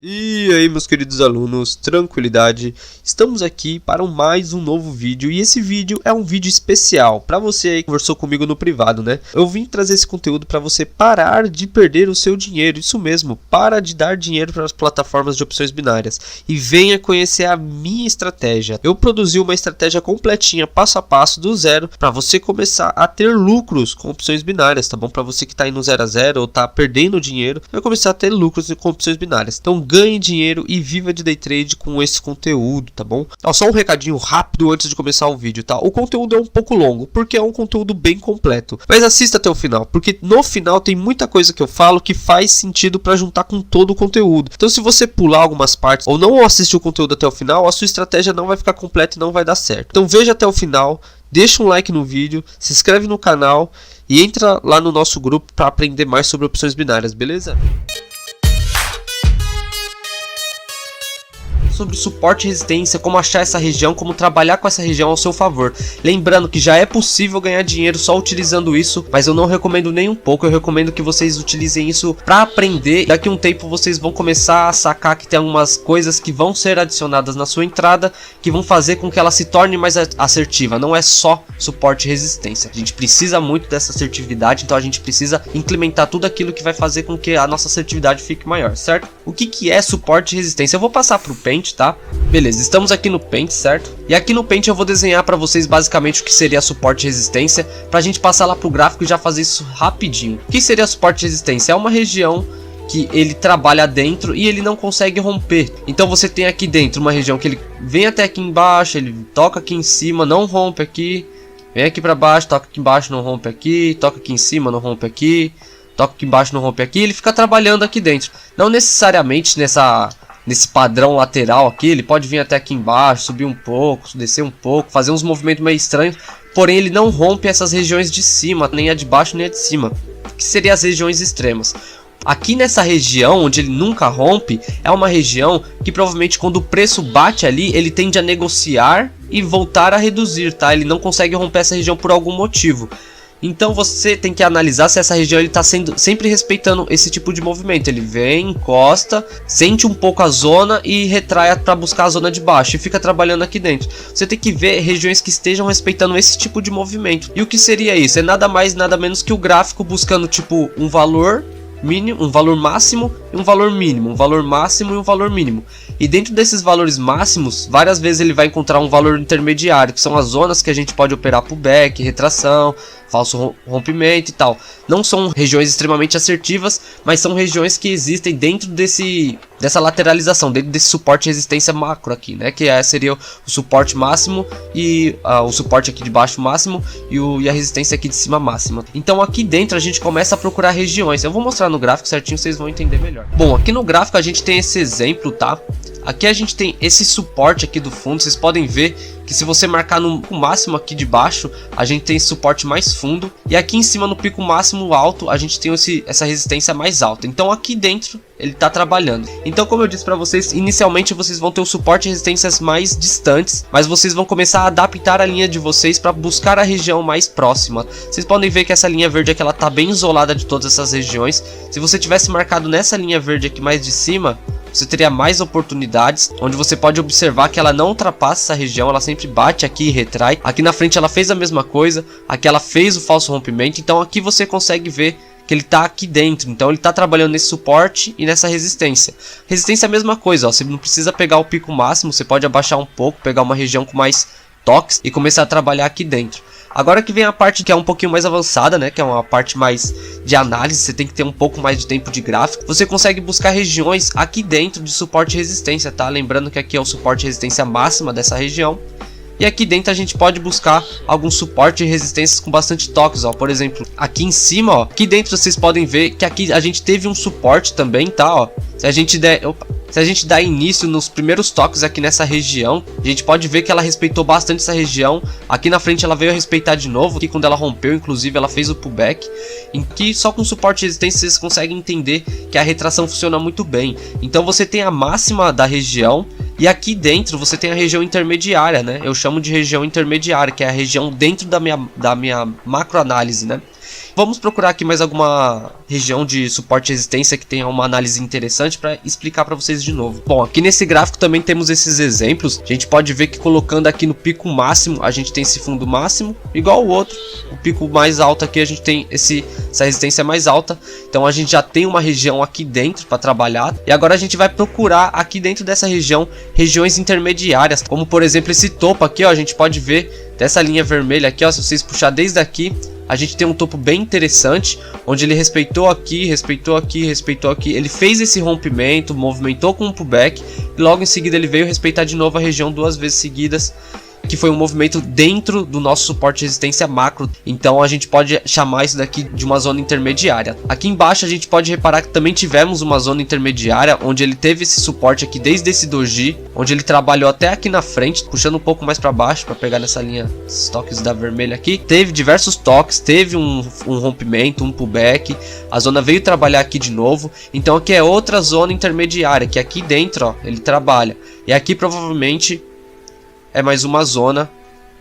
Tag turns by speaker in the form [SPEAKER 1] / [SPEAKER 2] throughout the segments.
[SPEAKER 1] E aí, meus queridos alunos, tranquilidade, estamos aqui para mais um novo vídeo e esse vídeo é um vídeo especial para você aí que conversou comigo no privado, né? Eu vim trazer esse conteúdo para você parar de perder o seu dinheiro, isso mesmo, para de dar dinheiro para as plataformas de opções binárias e venha conhecer a minha estratégia. Eu produzi uma estratégia completinha, passo a passo, do zero, para você começar a ter lucros com opções binárias, tá bom? Para você que está aí no 0 a 0 ou está perdendo dinheiro, vai começar a ter lucros com opções binárias. Então, ganhe dinheiro e viva de day trade com esse conteúdo, tá bom? Só um recadinho rápido antes de começar o vídeo, tá? O conteúdo é um pouco longo, porque é um conteúdo bem completo. Mas assista até o final, porque no final tem muita coisa que eu falo que faz sentido para juntar com todo o conteúdo. Então se você pular algumas partes ou não assistir o conteúdo até o final, a sua estratégia não vai ficar completa e não vai dar certo. Então veja até o final, deixa um like no vídeo, se inscreve no canal e entra lá no nosso grupo para aprender mais sobre opções binárias, beleza? Sobre suporte e resistência, como achar essa região, como trabalhar com essa região ao seu favor. Lembrando que já é possível ganhar dinheiro só utilizando isso, mas eu não recomendo nem um pouco, eu recomendo que vocês utilizem isso para aprender. Daqui a um tempo vocês vão começar a sacar que tem algumas coisas que vão ser adicionadas na sua entrada, que vão fazer com que ela se torne mais assertiva. Não é só suporte e resistência, a gente precisa muito dessa assertividade, então a gente precisa implementar tudo aquilo que vai fazer com que a nossa assertividade fique maior, certo? O que é suporte e resistência? Eu vou passar para o Paint, tá? Beleza, estamos aqui no Paint, certo? E aqui no Paint eu vou desenhar para vocês basicamente o que seria suporte e resistência, pra gente passar lá pro gráfico e já fazer isso rapidinho. O que seria suporte e resistência? É uma região que ele trabalha dentro e ele não consegue romper. Então você tem aqui dentro uma região que ele vem até aqui embaixo, ele toca aqui em cima, não rompe aqui, vem aqui para baixo, toca aqui embaixo, não rompe aqui, toca aqui em cima, não rompe aqui, toca aqui embaixo, não rompe aqui, ele fica trabalhando aqui dentro. Não necessariamente nesse padrão lateral aqui, ele pode vir até aqui embaixo, subir um pouco, descer um pouco, fazer uns movimentos meio estranhos, porém ele não rompe essas regiões de cima, nem a de baixo nem a de cima, que seriam as regiões extremas. Aqui nessa região, onde ele nunca rompe, é uma região que provavelmente quando o preço bate ali, ele tende a negociar e voltar a reduzir, tá? Ele não consegue romper essa região por algum motivo. Então você tem que analisar se essa região está sempre respeitando esse tipo de movimento. Ele vem, encosta, sente um pouco a zona e retrai para buscar a zona de baixo e fica trabalhando aqui dentro. Você tem que ver regiões que estejam respeitando esse tipo de movimento. E o que seria isso? É nada mais nada menos que o gráfico buscando tipo um valor mínimo, um valor máximo e um valor mínimo, um valor máximo e um valor mínimo. E dentro desses valores máximos, várias vezes ele vai encontrar um valor intermediário, que são as zonas que a gente pode operar pullback, retração, falso rompimento e tal. Não são regiões extremamente assertivas, mas são regiões que existem dentro dessa lateralização, dentro desse suporte e resistência macro aqui, né? Que seria o suporte máximo e o suporte aqui de baixo máximo e a resistência aqui de cima máxima. Então aqui dentro a gente começa a procurar regiões. Eu vou mostrar no gráfico certinho, vocês vão entender melhor. Bom, aqui no gráfico a gente tem esse exemplo, tá? Aqui a gente tem esse suporte aqui do fundo, vocês podem ver que se você marcar no máximo aqui de baixo, a gente tem esse suporte mais fundo. E aqui em cima no pico máximo alto, a gente tem essa resistência mais alta. Então aqui dentro ele está trabalhando. Então como eu disse para vocês, inicialmente vocês vão ter o suporte e resistências mais distantes, mas vocês vão começar a adaptar a linha de vocês para buscar a região mais próxima. Vocês podem ver que essa linha verde aqui, ela tá bem isolada de todas essas regiões. Se você tivesse marcado nessa linha verde aqui mais de cima, você teria mais oportunidades, onde você pode observar que ela não ultrapassa essa região, ela sempre bate aqui e retrai. Aqui na frente ela fez a mesma coisa, aqui ela fez o falso rompimento, então aqui você consegue ver que ele está aqui dentro, então ele está trabalhando nesse suporte e nessa resistência. Resistência é a mesma coisa, ó, você não precisa pegar o pico máximo, você pode abaixar um pouco, pegar uma região com mais toques e começar a trabalhar aqui dentro. Agora que vem a parte que é um pouquinho mais avançada, né, que é uma parte mais de análise, você tem que ter um pouco mais de tempo de gráfico. Você consegue buscar regiões aqui dentro de suporte e resistência, tá? Lembrando que aqui é o suporte e resistência máxima dessa região. E aqui dentro a gente pode buscar algum suporte e resistências com bastante toques, ó. Por exemplo, aqui em cima, ó, aqui dentro vocês podem ver que aqui a gente teve um suporte também, tá, ó. Se a gente der início nos primeiros toques aqui nessa região, a gente pode ver que ela respeitou bastante essa região. Aqui na frente ela veio a respeitar de novo, aqui quando ela rompeu, inclusive ela fez o pullback. Em que só com suporte e resistência vocês conseguem entender que a retração funciona muito bem. Então você tem a máxima da região e aqui dentro você tem a região intermediária, né? Eu chamo de região intermediária, que é a região dentro da minha macroanálise, né? Vamos procurar aqui mais alguma região de suporte e resistência que tenha uma análise interessante para explicar para vocês de novo. Bom, aqui nesse gráfico também temos esses exemplos. A gente pode ver que colocando aqui no pico máximo, a gente tem esse fundo máximo, igual o outro. O pico mais alto aqui a gente tem essa resistência mais alta. Então a gente já tem uma região aqui dentro para trabalhar. E agora a gente vai procurar aqui dentro dessa região, regiões intermediárias, como por exemplo esse topo aqui, ó, a gente pode ver dessa linha vermelha aqui, ó, se vocês puxar desde aqui, a gente tem um topo bem interessante, onde ele respeitou aqui, respeitou aqui, respeitou aqui. Ele fez esse rompimento, movimentou com um pullback, e logo em seguida ele veio respeitar de novo a região 2 vezes seguidas, que foi um movimento dentro do nosso suporte de resistência macro. Então a gente pode chamar isso daqui de uma zona intermediária. Aqui embaixo a gente pode reparar que também tivemos uma zona intermediária, onde ele teve esse suporte aqui desde esse doji, onde ele trabalhou até aqui na frente, puxando um pouco mais para baixo para pegar nessa linha, esses toques da vermelha aqui. Teve diversos toques, teve um rompimento, um pullback, a zona veio trabalhar aqui de novo. Então aqui é outra zona intermediária, que aqui dentro, ó, ele trabalha. E aqui provavelmente é mais uma zona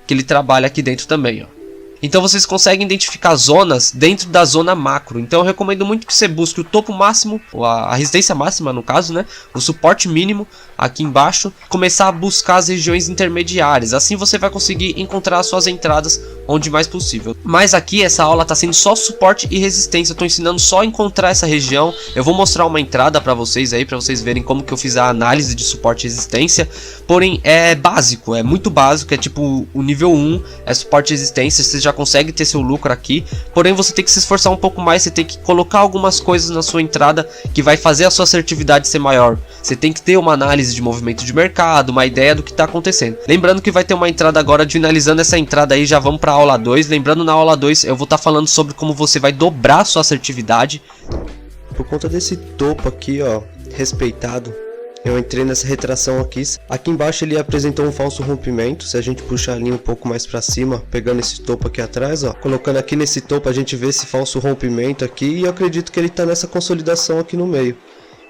[SPEAKER 1] que ele trabalha aqui dentro também, ó. Então vocês conseguem identificar zonas dentro da zona macro. Então eu recomendo muito que você busque o topo máximo, a resistência máxima no caso, né? O suporte mínimo aqui embaixo. Começar a buscar as regiões intermediárias. Assim você vai conseguir encontrar as suas entradas onde mais possível. Mas aqui essa aula está sendo só suporte e resistência. Eu estou ensinando só a encontrar essa região. Eu vou mostrar uma entrada para vocês aí, para vocês verem como que eu fiz a análise de suporte e resistência. Porém é básico, é muito básico. É tipo o nível 1, é suporte e resistência. Você já consegue ter seu lucro aqui, porém você tem que se esforçar um pouco mais, você tem que colocar algumas coisas na sua entrada que vai fazer a sua assertividade ser maior. Você tem que ter uma análise de movimento de mercado, uma ideia do que está acontecendo. Lembrando que vai ter uma entrada agora, finalizando essa entrada aí, já vamos para a aula 2. Lembrando, na aula 2 eu vou estar falando sobre como você vai dobrar a sua assertividade. Por conta desse topo aqui, ó, respeitado, eu entrei nessa retração aqui. Aqui embaixo ele apresentou um falso rompimento. Se a gente puxar a linha um pouco mais para cima, pegando esse topo aqui atrás, ó, colocando aqui nesse topo, a gente vê esse falso rompimento aqui. E eu acredito que ele está nessa consolidação aqui no meio.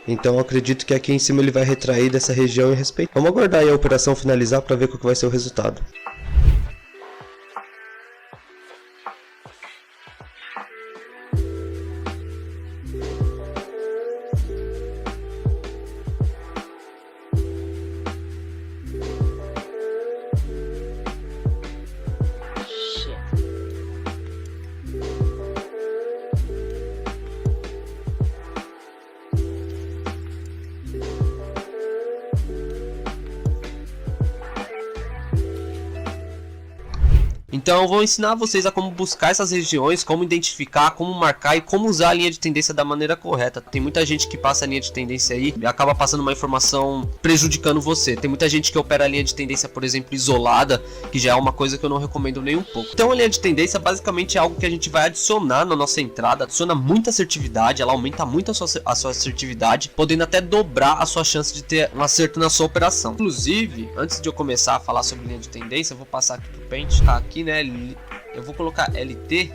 [SPEAKER 1] Então eu acredito que aqui em cima ele vai retrair dessa região e respeitar. Vamos aguardar aí a operação finalizar para ver qual que vai ser o resultado. Então eu vou ensinar vocês a como buscar essas regiões, como identificar, como marcar e como usar a linha de tendência da maneira correta. Tem muita gente que passa a linha de tendência aí e acaba passando uma informação prejudicando você. Tem muita gente que opera a linha de tendência, por exemplo, isolada, que já é uma coisa que eu não recomendo nem um pouco. Então a linha de tendência basicamente é algo que a gente vai adicionar na nossa entrada, adiciona muita assertividade, ela aumenta muito a sua assertividade, podendo até dobrar a sua chance de ter um acerto na sua operação. Inclusive, antes de eu começar a falar sobre linha de tendência, eu vou passar aqui pro Paint, tá aqui, né? Eu vou colocar LT,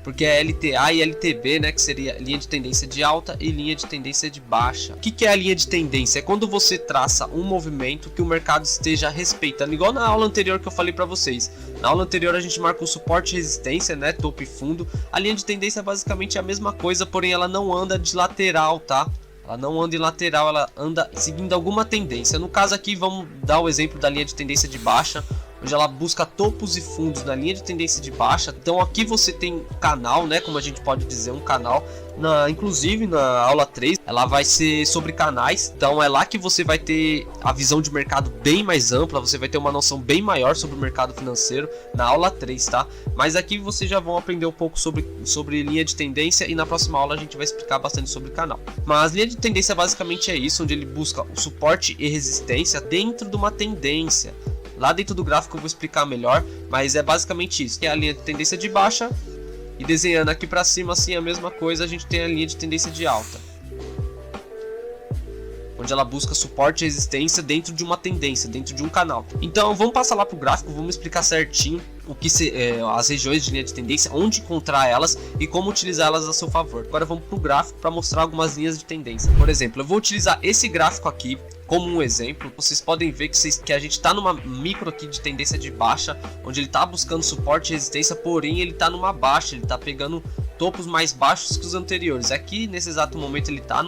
[SPEAKER 1] porque é LTA e LTB, né, que seria linha de tendência de alta e linha de tendência de baixa. O que é a linha de tendência? É quando você traça um movimento que o mercado esteja respeitando, igual na aula anterior que eu falei para vocês. Na aula anterior a gente marca o suporte e resistência, né, topo e fundo. A linha de tendência é basicamente a mesma coisa, porém ela não anda de lateral, tá? Ela não anda em lateral, ela anda seguindo alguma tendência. No caso aqui, vamos dar o exemplo da linha de tendência de baixa, onde ela busca topos e fundos na linha de tendência de baixa. Então aqui você tem um canal, né, como a gente pode dizer, um canal. Inclusive na aula 3 ela vai ser sobre canais, então é lá que você vai ter a visão de mercado bem mais ampla, você vai ter uma noção bem maior sobre o mercado financeiro na aula 3, tá? Mas aqui vocês já vão aprender um pouco sobre linha de tendência e na próxima aula a gente vai explicar bastante sobre canal. Mas linha de tendência basicamente é isso, onde ele busca o suporte e resistência dentro de uma tendência. Lá dentro do gráfico eu vou explicar melhor, mas é basicamente isso, que é a linha de tendência de baixa. E desenhando aqui para cima assim a mesma coisa, a gente tem a linha de tendência de alta, onde ela busca suporte e resistência dentro de uma tendência, dentro de um canal. Então vamos passar lá para o gráfico, vamos explicar certinho o que as regiões de linha de tendência, onde encontrar elas e como utilizá-las a seu favor. Agora vamos para o gráfico para mostrar algumas linhas de tendência. Por exemplo, eu vou utilizar esse gráfico aqui como um exemplo. Vocês podem ver que a gente está numa micro aqui de tendência de baixa, onde ele está buscando suporte e resistência, porém ele está numa baixa, ele está pegando topos mais baixos que os anteriores. Aqui nesse exato momento ele está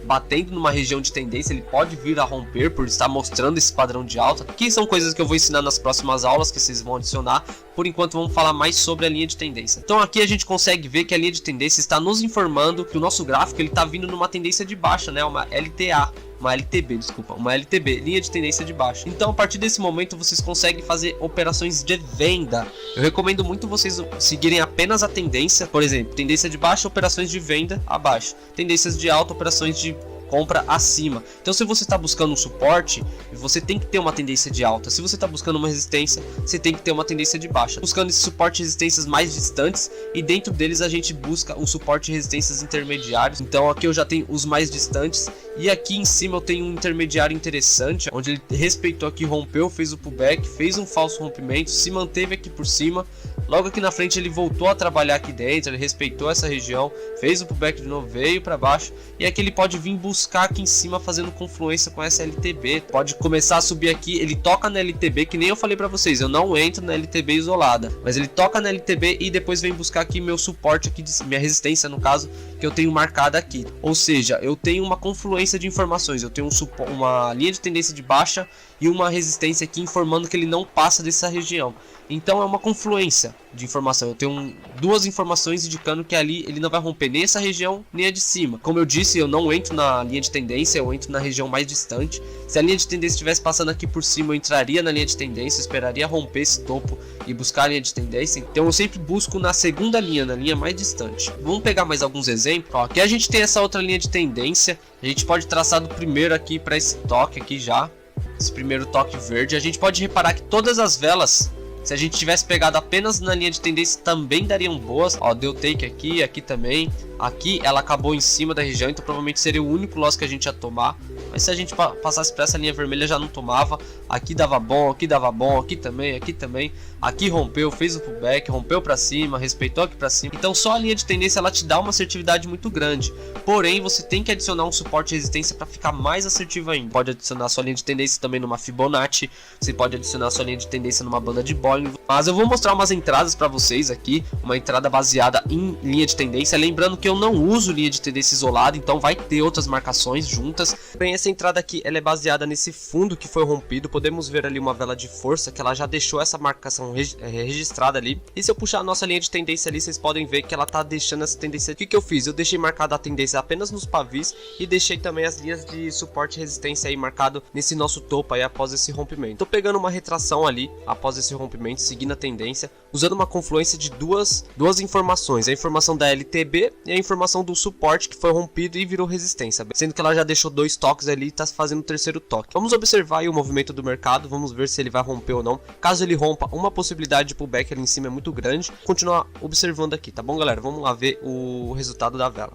[SPEAKER 1] batendo numa região de tendência, ele pode vir a romper por estar mostrando esse padrão de alta, que são coisas que eu vou ensinar nas próximas aulas que vocês vão adicionar. Por enquanto vamos falar mais sobre a linha de tendência. Então aqui a gente consegue ver que a linha de tendência está nos informando que o nosso gráfico ele está vindo numa tendência de baixa, né, uma LTA. Uma LTB, desculpa, uma LTB, linha de tendência de baixa. Então a partir desse momento vocês conseguem fazer operações de venda. Eu recomendo muito vocês seguirem apenas a tendência. Por exemplo, tendência de baixa, operações de venda abaixo. Tendências de alta, operações de compra acima. Então se você está buscando um suporte, você tem que ter uma tendência de alta. Se você está buscando uma resistência, você tem que ter uma tendência de baixa. Buscando esse suporte e resistências mais distantes, e dentro deles a gente busca um suporte e resistências intermediários. Então aqui eu já tenho os mais distantes, e aqui em cima eu tenho um intermediário interessante, onde ele respeitou aqui, rompeu, fez o pullback, fez um falso rompimento, se manteve aqui por cima. Logo aqui na frente ele voltou a trabalhar aqui dentro, ele respeitou essa região, fez o pullback de novo, veio para baixo, e aqui ele pode vir buscar aqui em cima fazendo confluência com essa LTB. Pode começar a subir aqui, ele toca na LTB, que nem eu falei para vocês, eu não entro na LTB isolada, mas ele toca na LTB e depois vem buscar aqui meu suporte, aqui minha resistência no caso, que eu tenho marcada aqui. Ou seja, eu tenho uma confluência de informações, eu tenho uma linha de tendência de baixa e uma resistência aqui informando que ele não passa dessa região. Então é uma confluência de informação, eu tenho duas informações indicando que ali ele não vai romper nem essa região nem a de cima. Como eu disse, eu não entro na linha de tendência, eu entro na região mais distante. Se a linha de tendência estivesse passando aqui por cima, eu entraria na linha de tendência, esperaria romper esse topo e buscar a linha de tendência. Então eu sempre busco na segunda linha, na linha mais distante. Vamos pegar mais alguns exemplos. Ó, aqui a gente tem essa outra linha de tendência, a gente pode traçar do primeiro aqui para esse toque aqui já, esse primeiro toque verde. A gente pode reparar que todas as velas, se a gente tivesse pegado apenas na linha de tendência, também dariam boas. Ó, deu take aqui, aqui também. Aqui ela acabou em cima da região, então provavelmente seria o único loss que a gente ia tomar. Mas se a gente passasse para essa linha vermelha já não tomava. Aqui dava bom, aqui dava bom, aqui também, aqui também. Aqui rompeu, fez o pullback, rompeu para cima, respeitou aqui para cima. Então só a linha de tendência ela te dá uma assertividade muito grande. Porém você tem que adicionar um suporte e resistência para ficar mais assertivo ainda. Pode adicionar sua linha de tendência também numa Fibonacci. Você pode adicionar sua linha de tendência numa banda de Bollinger. Mas eu vou mostrar umas entradas para vocês aqui. Uma entrada baseada em linha de tendência. Lembrando que eu não uso linha de tendência isolada, então vai ter outras marcações juntas. Bem, essa entrada aqui ela é baseada nesse fundo que foi rompido. Podemos ver ali uma vela de força que ela já deixou essa marcação registrada ali. E se eu puxar a nossa linha de tendência ali, vocês podem ver que ela tá deixando essa tendência. O que eu fiz? Eu deixei marcada a tendência apenas nos pavis e deixei também as linhas de suporte e resistência aí marcado nesse nosso topo aí após esse rompimento. Tô pegando uma retração ali após esse rompimento, seguindo a tendência, usando uma confluência de duas informações, a informação da LTB e a informação do suporte que foi rompido e virou resistência, sendo que ela já deixou dois toques ali e está fazendo o terceiro toque. Vamos observar aí o movimento do mercado, vamos ver se ele vai romper ou não. Caso ele rompa, uma possibilidade de pullback ali em cima é muito grande. Continuar observando aqui, tá bom, galera? Vamos lá ver o resultado da vela.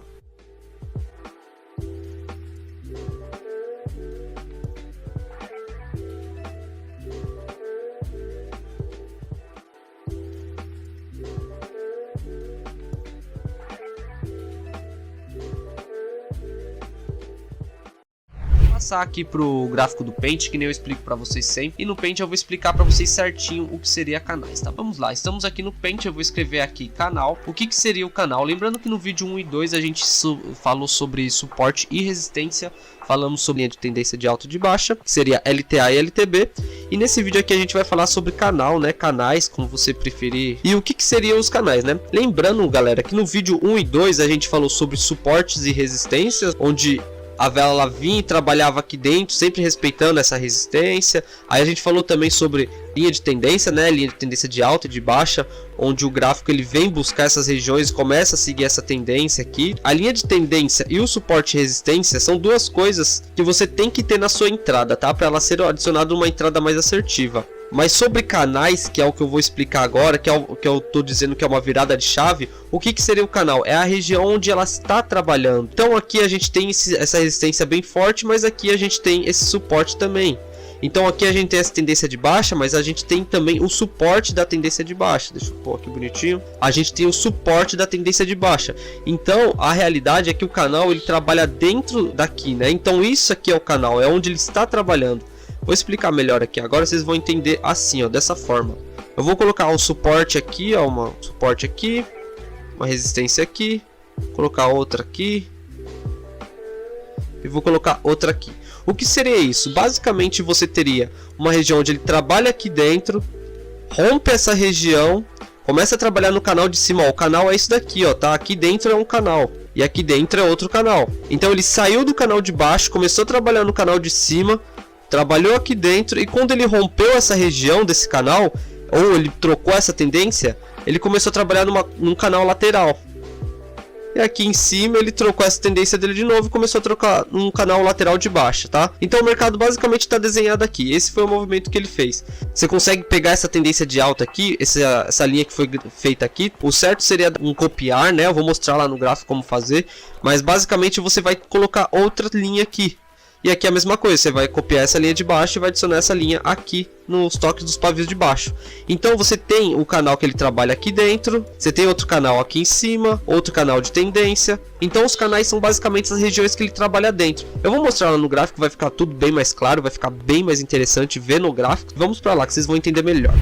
[SPEAKER 1] Passar aqui pro gráfico do Paint, que nem eu explico para vocês sempre, e no Paint eu vou explicar para vocês certinho o que seria canais, tá? Vamos lá, estamos aqui no Paint, eu vou escrever aqui canal. O que seria o canal? Lembrando que no vídeo 1 e 2 a gente falou sobre suporte e resistência, falamos sobre linha de tendência de alta e de baixa, que seria LTA e LTB, e nesse vídeo aqui a gente vai falar sobre canal, né? Canais, como você preferir, e o que seriam os canais, né? Lembrando, galera, que no vídeo 1 e 2 a gente falou sobre suportes e resistências, onde a vela ela vinha e trabalhava aqui dentro, sempre respeitando essa resistência. Aí a gente falou também sobre linha de tendência, né? Linha de tendência de alta e de baixa, onde o gráfico ele vem buscar essas regiões e começa a seguir essa tendência aqui. A linha de tendência e o suporte e resistência são duas coisas que você tem que ter na sua entrada, tá? Para ela ser adicionada uma entrada mais assertiva. Mas sobre canais, que é o que eu vou explicar agora, que é o que eu tô dizendo que é uma virada de chave, o que seria o canal? É a região onde ela está trabalhando. Então aqui a gente tem essa resistência bem forte, mas aqui a gente tem esse suporte também. Então aqui a gente tem essa tendência de baixa, mas a gente tem também o suporte da tendência de baixa. Deixa eu pôr aqui bonitinho. A gente tem o suporte da tendência de baixa. Então a realidade é que o canal ele trabalha dentro daqui, né? Então isso aqui é o canal, é onde ele está trabalhando. Vou explicar melhor aqui, agora vocês vão entender assim, ó, dessa forma. Eu vou colocar um suporte aqui, ó, suporte aqui, uma resistência aqui, colocar outra aqui e vou colocar outra aqui. O que seria isso? Basicamente você teria uma região onde ele trabalha aqui dentro, rompe essa região, começa a trabalhar no canal de cima. Ó, o canal é isso daqui, ó, tá? Aqui dentro é um canal e aqui dentro é outro canal. Então ele saiu do canal de baixo, começou a trabalhar no canal de cima, trabalhou aqui dentro, e quando ele rompeu essa região desse canal, ou ele trocou essa tendência, ele começou a trabalhar num canal lateral. E aqui em cima ele trocou essa tendência dele de novo e começou a trocar num canal lateral de baixa, tá? Então o mercado basicamente está desenhado aqui. Esse foi o movimento que ele fez. Você consegue pegar essa tendência de alta aqui, essa linha que foi feita aqui. O certo seria um copiar, né? Eu vou mostrar lá no gráfico como fazer. Mas basicamente você vai colocar outra linha aqui. E aqui é a mesma coisa, você vai copiar essa linha de baixo e vai adicionar essa linha aqui nos toques dos pavios de baixo. Então você tem o canal que ele trabalha aqui dentro, você tem outro canal aqui em cima, outro canal de tendência. Então os canais são basicamente as regiões que ele trabalha dentro. Eu vou mostrar lá no gráfico, vai ficar tudo bem mais claro, vai ficar bem mais interessante ver no gráfico. Vamos para lá que vocês vão entender melhor.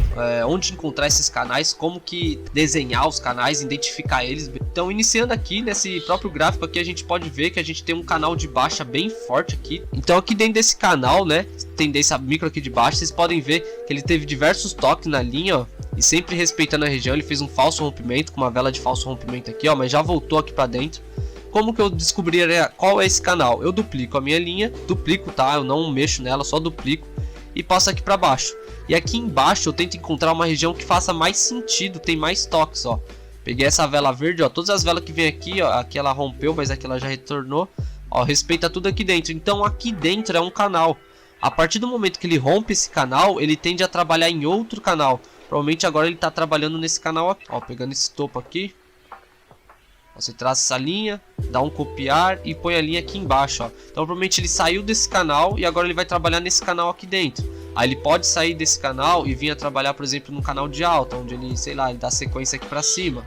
[SPEAKER 1] Onde encontrar esses canais, como que desenhar os canais, identificar eles. Então iniciando aqui nesse próprio gráfico aqui, a gente pode ver que a gente tem um canal de baixa bem forte aqui. Então aqui dentro desse canal, né, tendência micro aqui de baixo, vocês podem ver que ele teve diversos toques na linha, ó, e sempre respeitando a região. Ele fez um falso rompimento com uma vela de falso rompimento aqui, ó, mas já voltou aqui para dentro. Como que eu descobriria qual é esse canal? Eu duplico a minha linha, duplico, tá? Eu não mexo nela, só duplico e passo aqui para baixo. E aqui embaixo eu tento encontrar uma região que faça mais sentido, tem mais toques, ó. Peguei essa vela verde, ó, todas as velas que vem aqui, ó, aqui ela rompeu, mas aqui ela já retornou. Ó, respeita tudo aqui dentro. Então aqui dentro é um canal. A partir do momento que ele rompe esse canal, ele tende a trabalhar em outro canal. Provavelmente agora ele está trabalhando nesse canal aqui. Ó, pegando esse topo aqui. Você traça essa linha, dá um copiar e põe a linha aqui embaixo, ó. Então provavelmente ele saiu desse canal e agora ele vai trabalhar nesse canal aqui dentro. Aí ele pode sair desse canal e vir a trabalhar, por exemplo, no canal de alta, onde ele, sei lá, ele dá sequência aqui para cima.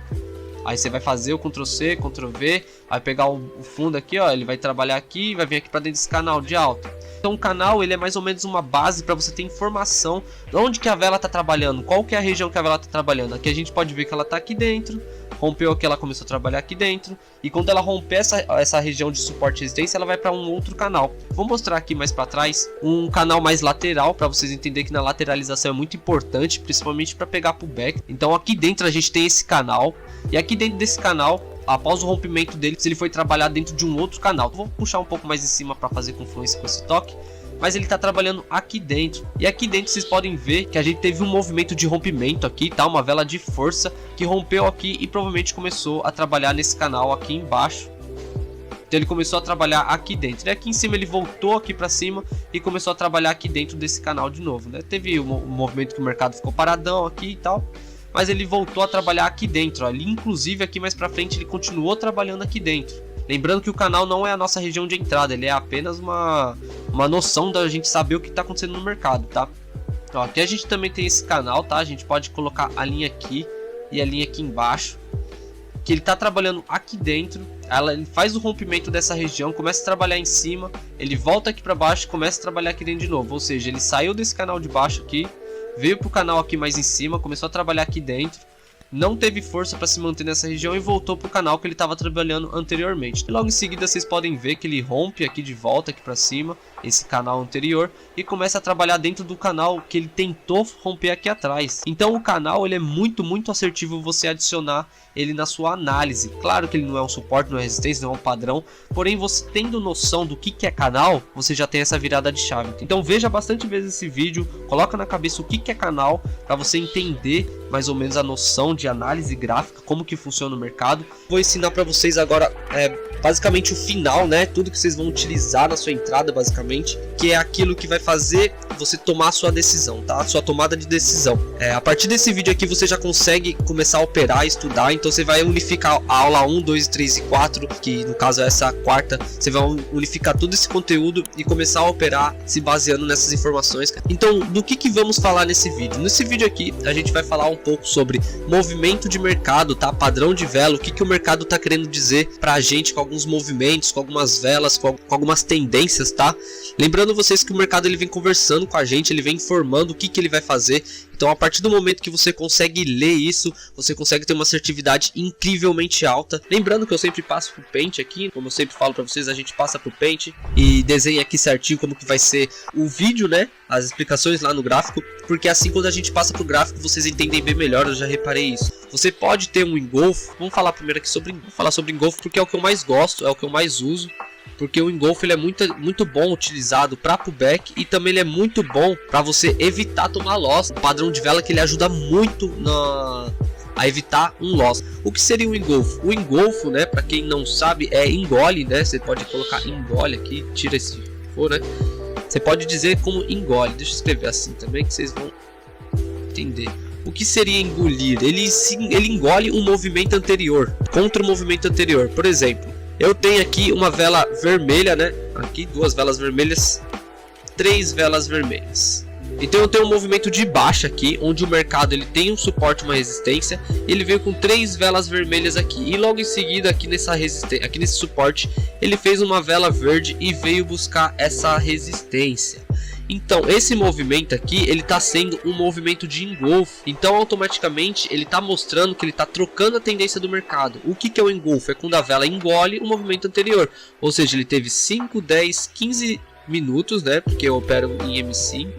[SPEAKER 1] Aí você vai fazer o Ctrl C, Ctrl V, vai pegar o fundo aqui, ó, ele vai trabalhar aqui e vai vir aqui para dentro desse canal de alta. Então o canal, ele é mais ou menos uma base para você ter informação de onde que a vela está trabalhando, qual que é a região que a vela está trabalhando. Aqui a gente pode ver que ela está aqui dentro, rompeu aqui, ela começou a trabalhar aqui dentro, e quando ela romper essa região de suporte e resistência, ela vai para um outro canal. Vou mostrar aqui mais para trás um canal mais lateral, para vocês entenderem que na lateralização é muito importante, principalmente para pegar pullback. Então aqui dentro a gente tem esse canal, e aqui dentro desse canal, após o rompimento dele, ele foi trabalhar dentro de um outro canal. Vou puxar um pouco mais em cima para fazer confluência com esse toque, mas ele está trabalhando aqui dentro. E aqui dentro vocês podem ver que a gente teve um movimento de rompimento aqui, tá? Uma vela de força que rompeu aqui e provavelmente começou a trabalhar nesse canal aqui embaixo. Então ele começou a trabalhar aqui dentro. E aqui em cima ele voltou aqui para cima e começou a trabalhar aqui dentro desse canal de novo, né? Teve um movimento que o mercado ficou paradão aqui e tal, mas ele voltou a trabalhar aqui dentro, ó. Ele, inclusive aqui mais para frente, ele continuou trabalhando aqui dentro. Lembrando que o canal não é a nossa região de entrada, ele é apenas uma noção da gente saber o que está acontecendo no mercado, tá? Então, aqui a gente também tem esse canal, tá? A gente pode colocar a linha aqui e a linha aqui embaixo, que ele está trabalhando aqui dentro. Ele faz o rompimento dessa região, começa a trabalhar em cima, ele volta aqui para baixo e começa a trabalhar aqui dentro de novo. Ou seja, ele saiu desse canal de baixo aqui, veio para o canal aqui mais em cima, começou a trabalhar aqui dentro, não teve força para se manter nessa região e voltou para o canal que ele estava trabalhando anteriormente. E logo em seguida vocês podem ver que ele rompe aqui de volta aqui para cima, esse canal anterior, e começa a trabalhar dentro do canal que ele tentou romper aqui atrás. Então o canal, ele é muito assertivo você adicionar ele na sua análise. Claro que ele não é um suporte, não é resistência, não é um padrão, porém você tendo noção do que é canal, você já tem essa virada de chave. Então veja bastante vezes esse vídeo, coloca na cabeça o que é canal, para você entender mais ou menos a noção de análise gráfica, como que funciona o mercado. Vou ensinar para vocês agora basicamente o final, né? Tudo que vocês vão utilizar na sua entrada, basicamente, que é aquilo que vai fazer você tomar a sua decisão, tá? A sua tomada de decisão. A partir desse vídeo aqui você já consegue começar a operar, estudar. Então você vai unificar a aula 1, 2, 3 e 4, que no caso é essa quarta. Você vai unificar todo esse conteúdo e começar a operar se baseando nessas informações. Então, do que vamos falar nesse vídeo? Nesse vídeo aqui a gente vai falar um pouco sobre movimento de mercado, tá? Padrão de vela, o que o mercado tá querendo dizer pra gente com alguns movimentos, com algumas velas, com algumas tendências, tá? Lembrando vocês que o mercado ele vem conversando com a gente, ele vem informando o que ele vai fazer. Então a partir do momento que você consegue ler isso, você consegue ter uma assertividade incrivelmente alta. Lembrando que eu sempre passo pro Paint aqui, como eu sempre falo para vocês, a gente passa pro Paint e desenha aqui certinho como que vai ser o vídeo, né? As explicações lá no gráfico, porque assim quando a gente passa pro gráfico vocês entendem bem melhor, eu já reparei isso. Você pode ter um engolfo, vamos falar primeiro aqui sobre engolfo porque é o que eu mais gosto, é o que eu mais uso. Porque o engolfo ele é muito bom utilizado para pullback e também ele é muito bom para você evitar tomar loss. O padrão de vela que ele ajuda muito a evitar um loss. O que seria o engolfo? O engolfo, né, para quem não sabe, é engole, né? Você pode colocar engole aqui, tira esse for, né? Você pode dizer como engole. Deixa eu escrever assim também que vocês vão entender. O que seria engolir? Ele engole um movimento anterior, contra o movimento anterior. Por exemplo, eu tenho aqui uma vela vermelha, né? Aqui 2 velas vermelhas, 3 velas vermelhas. Então eu tenho um movimento de baixa aqui, onde o mercado ele tem um suporte, uma resistência. Ele veio com 3 velas vermelhas aqui e logo em seguida aqui nessa resistência, aqui nesse suporte, ele fez uma vela verde e veio buscar essa resistência. Então esse movimento aqui ele está sendo um movimento de engolfo. Então automaticamente ele está mostrando que ele está trocando a tendência do mercado. O que é o engolfo? É quando a vela engole o movimento anterior. Ou seja, ele teve 5, 10, 15 minutos, né? Porque eu opero em M5.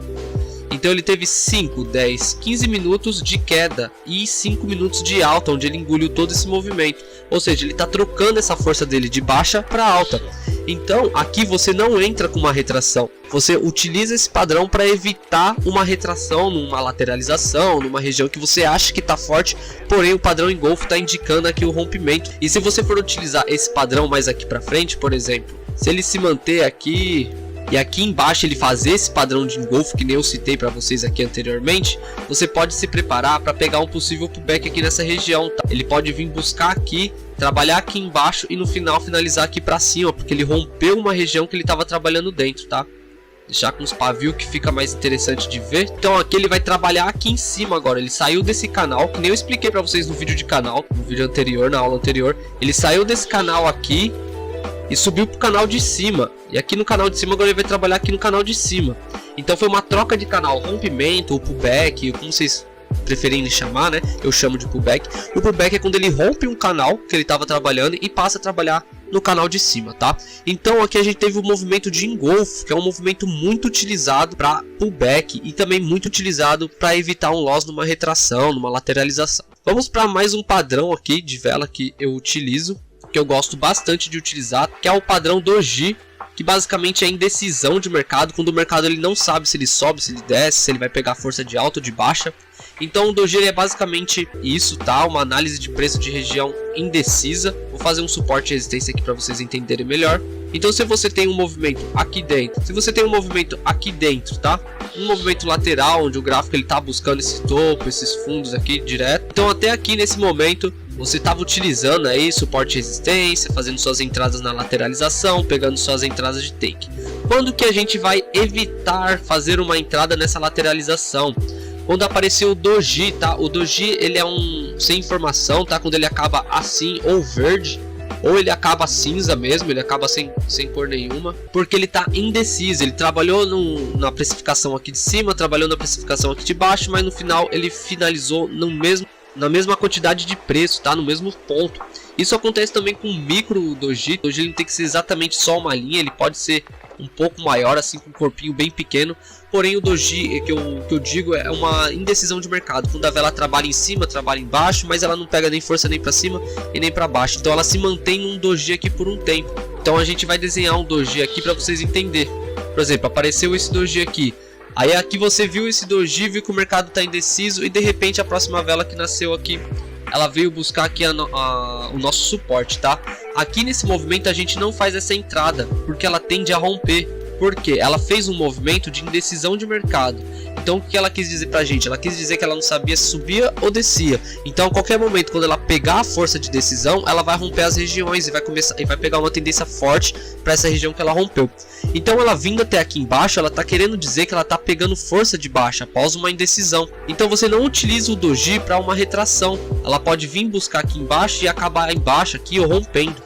[SPEAKER 1] Então ele teve 5, 10, 15 minutos de queda e 5 minutos de alta, onde ele engoliu todo esse movimento. Ou seja, ele está trocando essa força dele de baixa para alta. Então aqui você não entra com uma retração. Você utiliza esse padrão para evitar uma retração, numa lateralização, numa região que você acha que está forte. Porém o padrão engolfo está indicando aqui o rompimento. E se você for utilizar esse padrão mais aqui para frente, por exemplo, se ele se manter aqui e aqui embaixo ele fazer esse padrão de engolfo que nem eu citei para vocês aqui anteriormente, você pode se preparar para pegar um possível pullback aqui nessa região, tá? Ele pode vir buscar aqui, trabalhar aqui embaixo e no final finalizar aqui para cima, porque ele rompeu uma região que ele estava trabalhando dentro, tá? Deixar com os pavios que fica mais interessante de ver. Então aqui ele vai trabalhar aqui em cima agora. Ele saiu desse canal, que nem eu expliquei para vocês no vídeo de canal, no vídeo anterior, na aula anterior. Ele saiu desse canal aqui e subiu pro canal de cima. E aqui no canal de cima agora ele vai trabalhar aqui no canal de cima. Então foi uma troca de canal, rompimento ou pullback, como vocês preferem chamar, né? Eu chamo de pullback. O pullback é quando ele rompe um canal que ele estava trabalhando e passa a trabalhar no canal de cima, tá? Então aqui a gente teve o movimento de engolfo, que é um movimento muito utilizado para pullback e também muito utilizado para evitar um loss numa retração, numa lateralização. Vamos para mais um padrão aqui de vela que eu utilizo, que eu gosto bastante de utilizar, que é o padrão Doji, que basicamente é indecisão de mercado, quando o mercado ele não sabe se ele sobe, se ele desce, se ele vai pegar força de alta ou de baixa. Então o Doji é basicamente isso, tá? Uma análise de preço de região indecisa. Vou fazer um suporte e resistência aqui para vocês entenderem melhor. Então se você tem um movimento aqui dentro, tá? Um movimento lateral, onde o gráfico ele tá buscando esse topo, esses fundos aqui direto. Então até aqui nesse momento você estava utilizando aí suporte e resistência, fazendo suas entradas na lateralização, pegando suas entradas de take. Quando que a gente vai evitar fazer uma entrada nessa lateralização? Quando apareceu o Doji, tá? O Doji ele é um sem informação, tá? Quando ele acaba assim ou verde, ou ele acaba cinza mesmo, ele acaba sem cor nenhuma, porque ele tá indeciso. Ele trabalhou na precificação aqui de cima, trabalhou na precificação aqui de baixo, mas no final ele finalizou na mesma quantidade de preço, tá? No mesmo ponto. Isso acontece também com o micro Doji. O Doji ele não tem que ser exatamente só uma linha, ele pode ser um pouco maior, assim, com um corpinho bem pequeno. Porém o Doji, que eu digo, é uma indecisão de mercado, quando a vela trabalha em cima, trabalha embaixo, mas ela não pega nem força nem para cima e nem para baixo. Então ela se mantém num Doji aqui por um tempo. Então a gente vai desenhar um Doji aqui para vocês entenderem. Por exemplo, apareceu esse Doji aqui. Aí aqui você viu esse Doji, viu que o mercado está indeciso e de repente a próxima vela que nasceu aqui, ela veio buscar aqui o nosso suporte, tá? Aqui nesse movimento a gente não faz essa entrada, porque ela tende a romper. Porque ela fez um movimento de indecisão de mercado. Então o que ela quis dizer pra gente? Ela quis dizer que ela não sabia se subia ou descia. Então a qualquer momento, quando ela pegar a força de decisão, ela vai romper as regiões e vai pegar uma tendência forte para essa região que ela rompeu. Então ela vindo até aqui embaixo, ela tá querendo dizer que ela tá pegando força de baixa após uma indecisão. Então você não utiliza o Doji para uma retração. Ela pode vir buscar aqui embaixo e acabar embaixo aqui ou rompendo.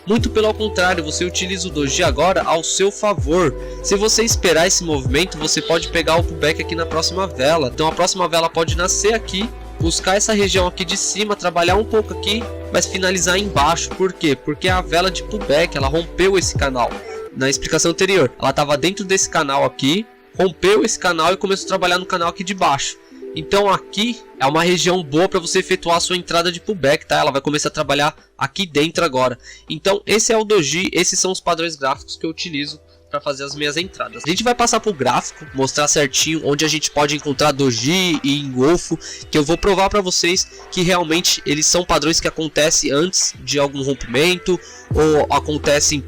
[SPEAKER 1] Muito pelo contrário, você utiliza o doji agora ao seu favor. Se você esperar esse movimento, você pode pegar o pullback aqui na próxima vela. Então a próxima vela pode nascer aqui, buscar essa região aqui de cima, trabalhar um pouco aqui, mas finalizar embaixo. Por quê? Porque a vela de pullback, ela rompeu esse canal. Na explicação anterior, ela estava dentro desse canal aqui, rompeu esse canal e começou a trabalhar no canal aqui de baixo. Então aqui é uma região boa para você efetuar a sua entrada de pullback, tá? Ela vai começar a trabalhar aqui dentro agora. Então esse é o doji, esses são os padrões gráficos que eu utilizo para fazer as minhas entradas. A gente vai passar para o gráfico, mostrar certinho onde a gente pode encontrar doji e engolfo, que eu vou provar para vocês que realmente eles são padrões que acontecem antes de algum rompimento ou acontecem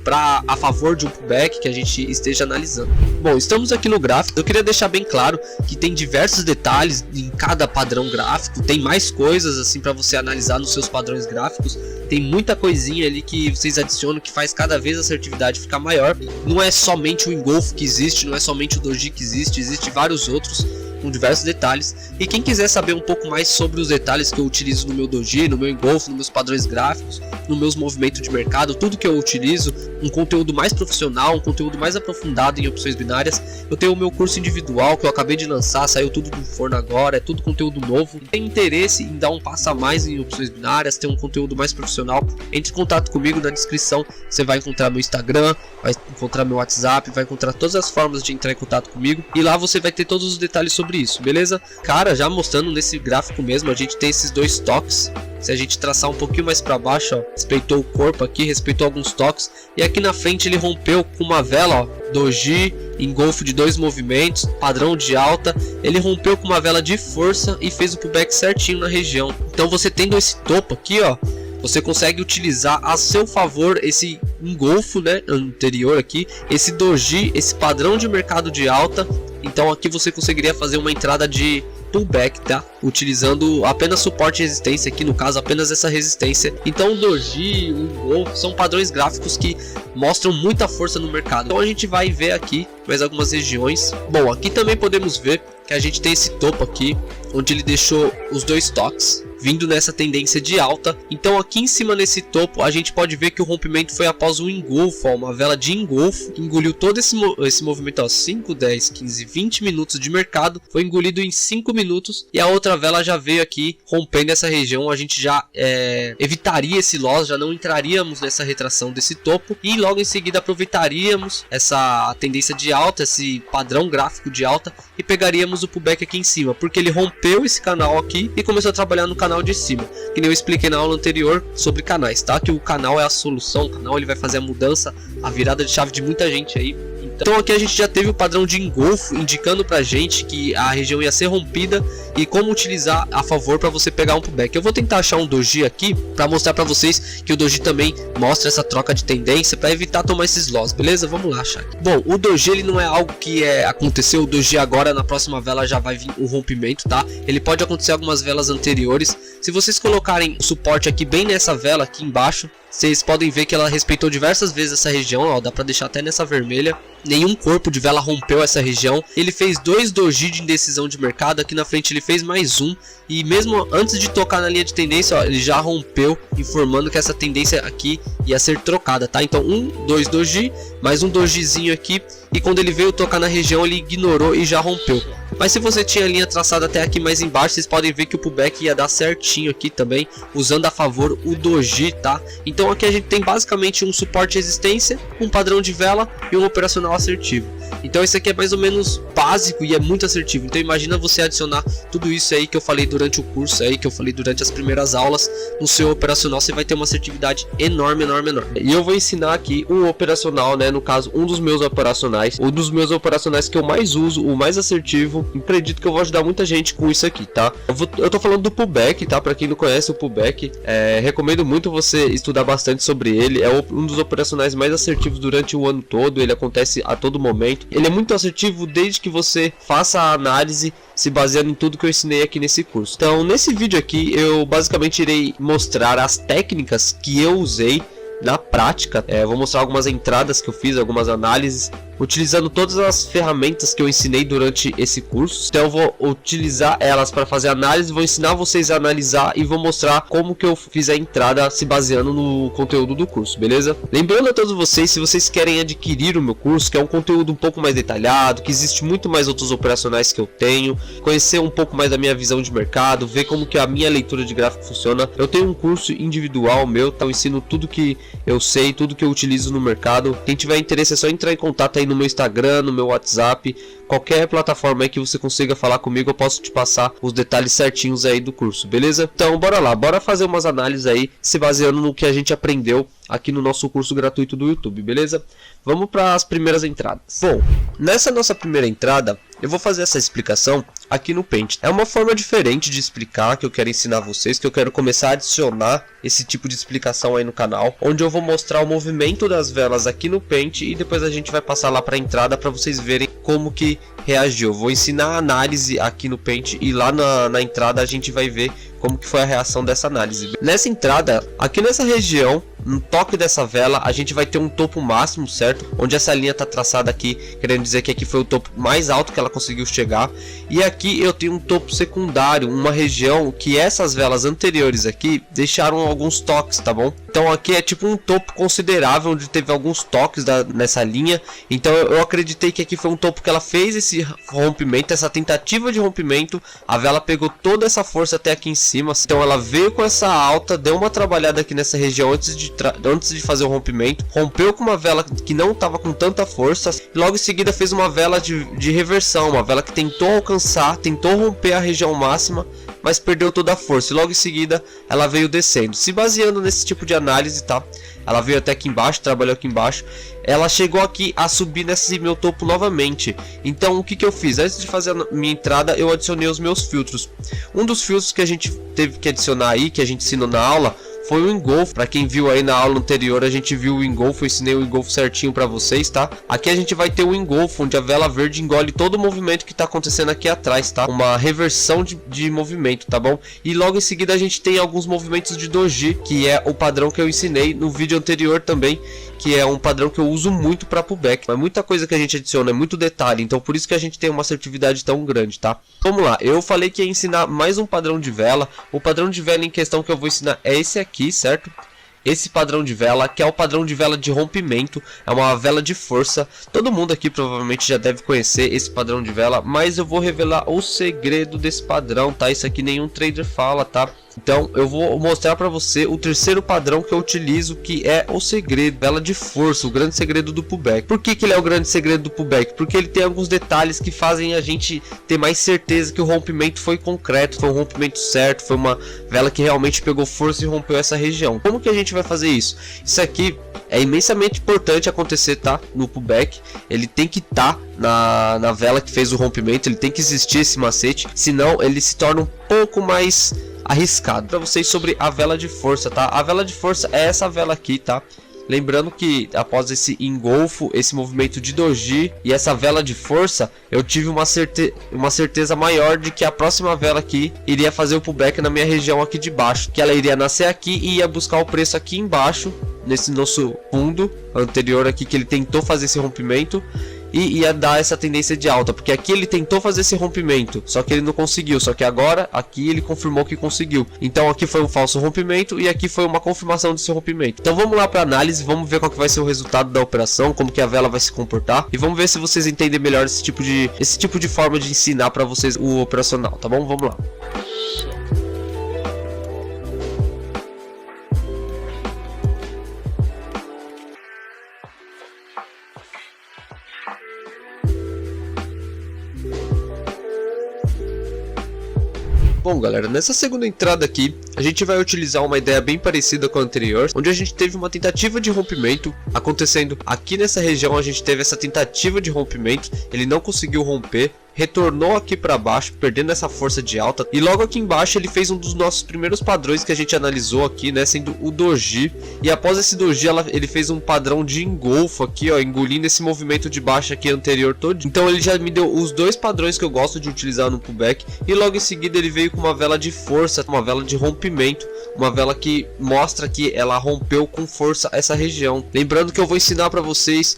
[SPEAKER 1] a favor de um pullback que a gente esteja analisando. Bom, estamos aqui no gráfico. Eu queria deixar bem claro que tem diversos detalhes em cada padrão gráfico, tem mais coisas assim para você analisar nos seus padrões gráficos. Tem muita coisinha ali que vocês adicionam que faz cada vez a assertividade ficar maior. Não é somente o engolfo que existe, não é somente o doji que existe vários outros com diversos detalhes. E quem quiser saber um pouco mais sobre os detalhes que eu utilizo no meu doji, no meu engolfo, nos meus padrões gráficos, nos meus movimentos de mercado, tudo que eu utilizo, um conteúdo mais profissional, um conteúdo mais aprofundado em opções binárias, eu tenho o meu curso individual que eu acabei de lançar, saiu tudo do forno agora, é tudo conteúdo novo. Tem interesse em dar um passo a mais em opções binárias, ter um conteúdo mais profissional, entre em contato comigo. Na descrição você vai encontrar meu Instagram, vai encontrar meu WhatsApp, vai encontrar todas as formas de entrar em contato comigo, e lá você vai ter todos os detalhes sobre isso, beleza? Cara, já mostrando nesse gráfico mesmo, a gente tem esses dois toques. Se a gente traçar um pouquinho mais para baixo, ó, respeitou o corpo aqui, respeitou alguns toques, e aqui na frente ele rompeu com uma vela, ó, doji, engolfo de 2 movimentos, padrão de alta. Ele rompeu com uma vela de força e fez o pullback certinho na região. Então você tendo esse topo aqui, ó, você consegue utilizar a seu favor esse engolfo, né, anterior aqui, esse doji, esse padrão de mercado de alta. Então aqui você conseguiria fazer uma entrada de pullback, tá? Utilizando apenas suporte e resistência, aqui no caso apenas essa resistência. Então o doji, o engolfo são padrões gráficos que mostram muita força no mercado. Então a gente vai ver aqui mais algumas regiões. Bom, aqui também podemos ver que a gente tem esse topo aqui, onde ele deixou os 2 toques vindo nessa tendência de alta. Então aqui em cima nesse topo a gente pode ver que o rompimento foi após um engolfo, ó, uma vela de engolfo que engoliu todo esse movimento, ó, 5, 10, 15, 20 minutos de mercado, foi engolido em 5 minutos, e a outra vela já veio aqui rompendo essa região. A gente já evitaria esse loss, já não entraríamos nessa retração desse topo, e logo em seguida aproveitaríamos essa tendência de alta, esse padrão gráfico de alta, e pegaríamos o pullback aqui em cima, porque ele rompeu esse canal aqui e começou a trabalhar no canal de cima, que nem eu expliquei na aula anterior sobre canais, tá? Que o canal é a solução, o canal ele vai fazer a mudança, a virada de chave de muita gente aí. Então aqui a gente já teve o padrão de engolfo indicando pra gente que a região ia ser rompida e como utilizar a favor para você pegar um pullback. Eu vou tentar achar um doji aqui para mostrar para vocês que o doji também mostra essa troca de tendência para evitar tomar esses loss, beleza? Vamos lá achar aqui. Bom, o doji ele não é algo que aconteceu. O doji agora na próxima vela já vai vir o rompimento, tá? Ele pode acontecer algumas velas anteriores. Se vocês colocarem o suporte aqui bem nessa vela aqui embaixo, vocês podem ver que ela respeitou diversas vezes essa região, ó, dá para deixar até nessa vermelha. Nenhum corpo de vela rompeu essa região. Ele fez 2 doji de indecisão de mercado, aqui na frente ele fez mais um, e mesmo antes de tocar na linha de tendência, ó, ele já rompeu, informando que essa tendência aqui ia ser trocada, tá? Então 1, 2 doji, mais um dojizinho aqui, e quando ele veio tocar na região ele ignorou e já rompeu. Mas se você tinha a linha traçada até aqui mais embaixo, vocês podem ver que o pullback ia dar certinho aqui também, usando a favor o doji, tá? Então aqui a gente tem basicamente um suporte e resistência, um padrão de vela e um operacional assertivo. Então esse aqui é mais ou menos básico e é muito assertivo. Então imagina você adicionar tudo isso aí que eu falei durante o curso aí, que eu falei durante as primeiras aulas, no seu operacional. Você vai ter uma assertividade enorme, enorme, enorme. E eu vou ensinar aqui um operacional, né, no caso um dos meus operacionais que eu mais uso, o mais assertivo. Acredito que eu vou ajudar muita gente com isso aqui, tá? Eu tô falando do pullback, tá? Pra quem não conhece o pullback, recomendo muito você estudar bastante sobre ele. É um dos operacionais mais assertivos durante o ano todo. Ele acontece a todo momento. Ele é muito assertivo desde que você faça a análise se baseando em tudo que eu ensinei aqui nesse curso. Então nesse vídeo aqui eu basicamente irei mostrar as técnicas que eu usei na prática. Vou mostrar algumas entradas que eu fiz, algumas análises, utilizando todas as ferramentas que eu ensinei durante esse curso. Então eu vou utilizar elas para fazer análise, vou ensinar vocês a analisar e vou mostrar como que eu fiz a entrada se baseando no conteúdo do curso, beleza? Lembrando a todos vocês, se vocês querem adquirir o meu curso, que é um conteúdo um pouco mais detalhado, que existe muito mais outros operacionais que eu tenho, conhecer um pouco mais da minha visão de mercado, ver como que a minha leitura de gráfico funciona, eu tenho um curso individual meu, então eu ensino tudo que eu sei, tudo que eu utilizo no mercado. Quem tiver interesse é só entrar em contato aí no meu Instagram, no meu WhatsApp, qualquer plataforma aí que você consiga falar comigo, eu posso te passar os detalhes certinhos aí do curso, beleza? Então bora lá, bora fazer umas análises aí, se baseando no que a gente aprendeu aqui no nosso curso gratuito do YouTube, beleza? Vamos para as primeiras entradas. Bom, nessa nossa primeira entrada, eu vou fazer essa explicação aqui no Paint. É uma forma diferente de explicar que eu quero ensinar vocês, que eu quero começar a adicionar esse tipo de explicação aí no canal, onde eu vou mostrar o movimento das velas aqui no Paint e depois a gente vai passar lá para a entrada para vocês verem como que reagiu. Eu vou ensinar a análise aqui no Paint e lá na entrada a gente vai ver como que foi a reação dessa análise. Nessa entrada, aqui nessa região, no toque dessa vela, a gente vai ter um topo máximo, certo? Onde essa linha está traçada aqui, querendo dizer que aqui foi o topo mais alto que ela conseguiu chegar. E aqui eu tenho um topo secundário, uma região que essas velas anteriores aqui deixaram alguns toques, tá bom? Então aqui é tipo um topo considerável, onde teve alguns toques nessa linha. Então eu acreditei que aqui foi um topo que ela fez esse rompimento, essa tentativa de rompimento. A vela pegou toda essa força até aqui em cima. Então ela veio com essa alta, deu uma trabalhada aqui nessa região antes de fazer o rompimento. Rompeu com uma vela que não estava com tanta força. Logo em seguida fez uma vela de reversão, uma vela que tentou alcançar, tentou romper a região máxima, mas perdeu toda a força. E logo em seguida ela veio descendo. Se baseando nesse tipo de análise, tá? Ela veio até aqui embaixo, trabalhou aqui embaixo. Ela chegou aqui a subir nesse meu topo novamente. Então o que que eu fiz? Antes de fazer a minha entrada, eu adicionei os meus filtros. Um dos filtros que a gente teve que adicionar aí, que a gente ensinou na aula, foi o engolfo. Para quem viu aí na aula anterior, a gente viu o engolfo, eu ensinei o engolfo certinho para vocês, tá? Aqui a gente vai ter o engolfo, onde a vela verde engole todo o movimento que tá acontecendo aqui atrás, tá? Uma reversão de movimento, tá bom? E logo em seguida a gente tem alguns movimentos de doji, que é o padrão que eu ensinei no vídeo anterior também, que é um padrão que eu uso muito para pullback. Mas muita coisa que a gente adiciona, é muito detalhe, então por isso que a gente tem uma assertividade tão grande, tá? Vamos lá, eu falei que ia ensinar mais um padrão de vela. O padrão de vela em questão que eu vou ensinar é esse aqui, certo? Esse padrão de vela, que é o padrão de vela de rompimento, é uma vela de força. Todo mundo aqui provavelmente já deve conhecer esse padrão de vela, mas eu vou revelar o segredo desse padrão, tá? Isso aqui nenhum trader fala, tá? Então eu vou mostrar para você o terceiro padrão que eu utilizo, que é o segredo, vela de força, o grande segredo do pullback. Por que que ele é o grande segredo do pullback? Porque ele tem alguns detalhes que fazem a gente ter mais certeza que o rompimento foi concreto, foi um rompimento certo, foi uma vela que realmente pegou força e rompeu essa região. Como que a gente vai fazer isso? Isso aqui é imensamente importante acontecer, tá? No pullback, ele tem que estar na vela que fez o rompimento, ele tem que existir esse macete, senão ele se torna um pouco mais arriscado. Para vocês sobre a vela de força, tá? A vela de força é essa vela aqui, tá? Lembrando que após esse engolfo, esse movimento de doji e essa vela de força, eu tive uma certeza maior de que a próxima vela aqui iria fazer o pullback na minha região aqui de baixo, que ela iria nascer aqui e ia buscar o preço aqui embaixo, nesse nosso fundo anterior aqui, que ele tentou fazer esse rompimento e ia dar essa tendência de alta, porque aqui ele tentou fazer esse rompimento, só que ele não conseguiu, só que agora aqui ele confirmou que conseguiu. Então aqui foi um falso rompimento e aqui foi uma confirmação desse rompimento. Então vamos lá para análise, vamos ver qual que vai ser o resultado da operação, como que a vela vai se comportar, e vamos ver se vocês entendem melhor esse tipo de forma de ensinar para vocês o operacional, tá bom? Vamos lá. Bom galera, nessa segunda entrada aqui, a gente vai utilizar uma ideia bem parecida com a anterior, onde a gente teve uma tentativa de rompimento acontecendo aqui nessa região. A gente teve essa tentativa de rompimento, ele não conseguiu romper, retornou aqui para baixo, perdendo essa força de alta. E logo aqui embaixo ele fez um dos nossos primeiros padrões que a gente analisou aqui, né, sendo o doji. E após esse doji ele fez um padrão de engolfo aqui, ó, engolindo esse movimento de baixo aqui anterior todo. Então ele já me deu os dois padrões que eu gosto de utilizar no pullback. E logo em seguida ele veio com uma vela de força, uma vela de rompimento, uma vela que mostra que ela rompeu com força essa região. Lembrando que eu vou ensinar para vocês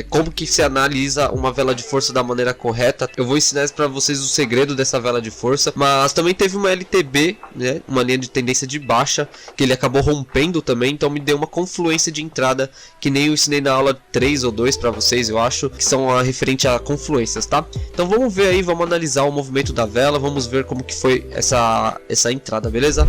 [SPEAKER 1] como que se analisa uma vela de força da maneira correta. Eu vou ensinar para vocês o segredo dessa vela de força. Mas também teve uma LTB, né, uma linha de tendência de baixa, que ele acabou rompendo também. Então me deu uma confluência de entrada, que nem eu ensinei na aula 3 ou 2 para vocês, eu acho, que são referente a confluências, tá? Então vamos ver aí, vamos analisar o movimento da vela, vamos ver como que foi essa entrada, beleza?